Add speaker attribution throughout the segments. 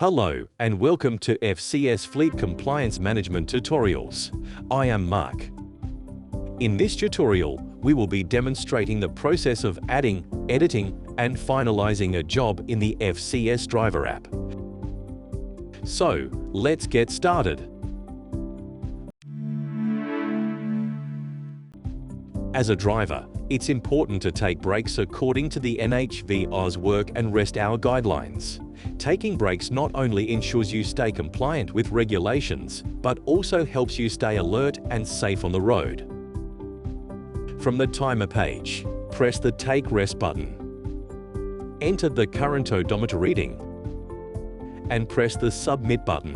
Speaker 1: Hello and welcome to FCS Fleet Compliance Management Tutorials. I am Mark. In this tutorial, we will be demonstrating the process of adding, editing, and finalizing a job in the FCS driver app. So, let's get started. As a driver, it's important to take breaks according to the NHVR's work and rest hour guidelines. Taking breaks not only ensures you stay compliant with regulations, but also helps you stay alert and safe on the road. From the timer page, press the Take Rest button. Enter the current odometer reading and press the Submit button.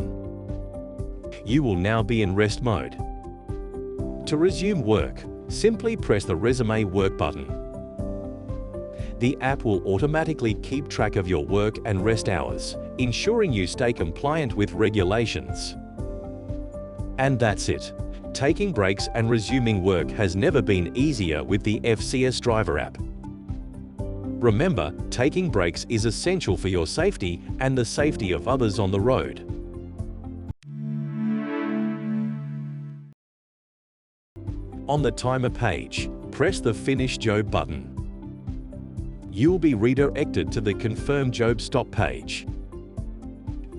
Speaker 1: You will now be in rest mode. To resume work, simply press the Resume Work button. The app will automatically keep track of your work and rest hours, ensuring you stay compliant with regulations. And that's it. Taking breaks and resuming work has never been easier with the FCS driver app. Remember, taking breaks is essential for your safety and the safety of others on the road. On the timer page, press the Finish Job button. You will be redirected to the Confirm Job Stop page.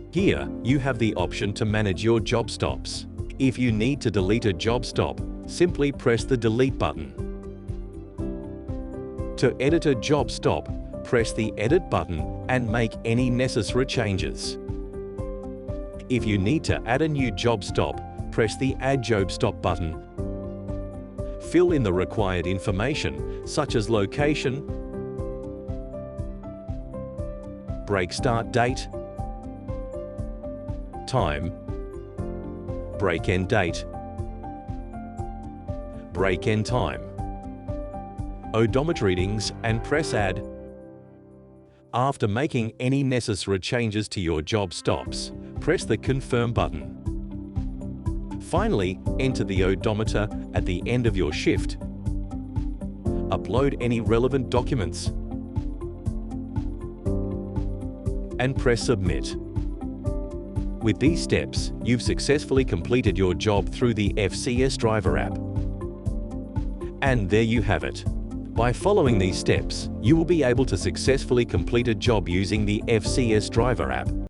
Speaker 1: Here, you have the option to manage your job stops. If you need to delete a job stop, simply press the Delete button. To edit a job stop, press the Edit button and make any necessary changes. If you need to add a new job stop, press the Add Job Stop button. Fill in the required information, such as location, break start date, time, break end date, break end time, odometer readings, and press Add. After making any necessary changes to your job stops, press the Confirm button. Finally, enter the odometer at the end of your shift. Upload any relevant documents and press Submit. With these steps, you've successfully completed your job through the FCS driver app. And there you have it. By following these steps, you will be able to successfully complete a job using the FCS driver app.